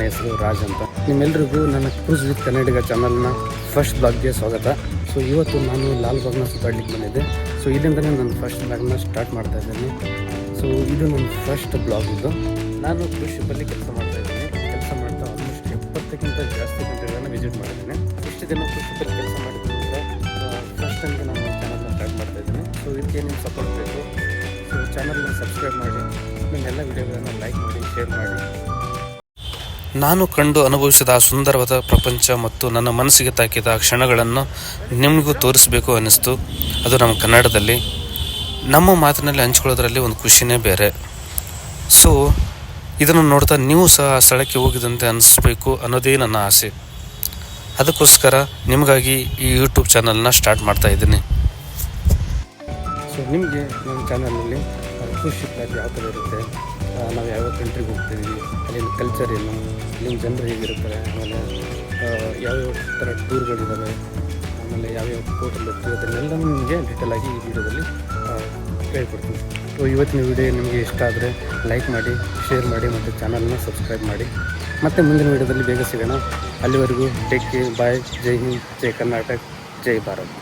ಹೆಸರು ರಾಜ್ ಅಂತ. ನಿಮ್ಮೆಲ್ಲರಿಗೂ ನನ್ನ ಕ್ರೂಸ್ ವಿತ್ ಕನ್ನಡಿಗ ಚಾನಲ್ನ ಫಸ್ಟ್ ಬ್ಲಾಗ್ಗೆ ಸ್ವಾಗತ. ಸೊ ಇವತ್ತು ನಾನು ಲಾಲ್ಬಾಗ್ನ ಸುತ್ತಾಡ್ಲಿಕ್ಕೆ ಬಂದಿದ್ದೆ. ಸೊ ಇಲ್ಲಿಂದಲೇ ನನ್ನ ಫಸ್ಟ್ ಬ್ಲಾಗ್ನ ಸ್ಟಾರ್ಟ್ ಮಾಡ್ತಾ ಇದ್ದೀನಿ. ಸೊ ಇದು ನನ್ನ ಫಸ್ಟ್ ಬ್ಲಾಗ್. ಇದು ನಾನು ಕ್ರೂಸ್ ಶಿಪ್ಪಲ್ಲಿ ಕೆಲಸ ಮಾಡ್ತಾ ಇದ್ದೀನಿ. ಕೆಲಸ ಮಾಡ್ತಾ ಆಲ್ಮೋಸ್ಟ್ 70ಕ್ಕಿಂತ ಜಾಸ್ತಿ ಕಂಟ್ರಿಗಳನ್ನು ವಿಸಿಟ್ ಮಾಡಿದ್ದೀನಿ. ಇಷ್ಟು ದಿನ ಕ್ರೂಸ್ ಶಿಪ್ಪಲ್ಲಿ ಕೆಲಸ ಮಾಡಿದ್ರಿಂದ ಫಸ್ಟ್ ಟೈಮ್ಗೆ ನಾನು ಚಾನಲ್ನ ಸ್ಟಾರ್ಟ್ ಮಾಡ್ತಾ ಇದ್ದೀನಿ. ಸೊ ಇದಕ್ಕೆ ನಿಮ್ಮ ಸಪೋರ್ಟ್ ಬೇಕು. ಸೊ ಚಾನಲ್ನ ಸಬ್ಸ್ಕ್ರೈಬ್ ಮಾಡಿ, ನನ್ನೆಲ್ಲ ವಿಡಿಯೋಗಳನ್ನು ಲೈಕ್ ಮಾಡಿ, ಶೇರ್ ಮಾಡಿ. ನಾನು ಕಂಡು ಅನುಭವಿಸಿದ ಆ ಸುಂದರವಾದ ಪ್ರಪಂಚ ಮತ್ತು ನನ್ನ ಮನಸ್ಸಿಗೆ ತಾಕಿದ ಆ ಕ್ಷಣಗಳನ್ನು ನಿಮಗೂ ತೋರಿಸಬೇಕು ಅನ್ನಿಸ್ತು. ಅದು ನಮ್ಮ ಕನ್ನಡದಲ್ಲಿ, ನಮ್ಮ ಮಾತಿನಲ್ಲಿ ಹಂಚ್ಕೊಳ್ಳೋದ್ರಲ್ಲಿ ಒಂದು ಖುಷಿನೇ ಬೇರೆ. ಸೊ ಇದನ್ನು ನೋಡ್ತಾ ನೀವು ಸಹ ಆ ಸ್ಥಳಕ್ಕೆ ಹೋಗಿದಂತೆ ಅನಿಸ್ಬೇಕು ಅನ್ನೋದೇ ನನ್ನ ಆಸೆ. ಅದಕ್ಕೋಸ್ಕರ ನಿಮಗಾಗಿ ಈ ಯೂಟ್ಯೂಬ್ ಚಾನಲ್ನ ಸ್ಟಾರ್ಟ್ ಮಾಡ್ತಾ ಇದ್ದೀನಿ. ಸೊ ನಿಮಗೆ ನಮ್ಮ ಚಾನಲಲ್ಲಿ ಕ್ರೂಸ್ ಶಿಪ್ಪಲ್ಲಿ ಯಾವ ಥರ ಇರುತ್ತೆ, ನಾವು ಯಾವ್ಯಾವ ಕಂಟ್ರಿಗೆ ಹೋಗ್ತಿದ್ದೀವಿ, ಅಲ್ಲಿನ ಕಲ್ಚರ್ ಏನು, ಅಲ್ಲಿನ ಜನರು ಹೇಗಿರ್ತಾರೆ, ಆಮೇಲೆ ಯಾವ್ಯಾವ ಥರ ಟೂರ್ಗಳಿದ್ದಾವೆ, ಆಮೇಲೆ ಯಾವ್ಯಾವ ಹೋಟೆಲ್ ಹೋಗ್ತೀವಿ, ಅದನ್ನೆಲ್ಲ ನಿಮಗೆ ಡೀಟೇಲಾಗಿ ಈ ವಿಡಿಯೋದಲ್ಲಿ ಹೇಳ್ಕೊಡ್ತೀನಿ. ಸೊ ಇವತ್ತಿನ ವಿಡಿಯೋ ನಿಮಗೆ ಇಷ್ಟ ಆದರೆ ಲೈಕ್ ಮಾಡಿ, ಶೇರ್ ಮಾಡಿ ಮತ್ತು ಚಾನಲ್ನ ಸಬ್ಸ್ಕ್ರೈಬ್ ಮಾಡಿ. ಮತ್ತು ಮುಂದಿನ ವಿಡಿಯೋದಲ್ಲಿ ಬೇಗ ಸಿಗೋಣ. ಅಲ್ಲಿವರೆಗೂ ಟೇಕ್ ಕೇರ್, ಬಾಯ್, ಜೈ ಹಿಂದ್, ಜೈ ಕರ್ನಾಟಕ, ಜೈ ಭಾರತ್.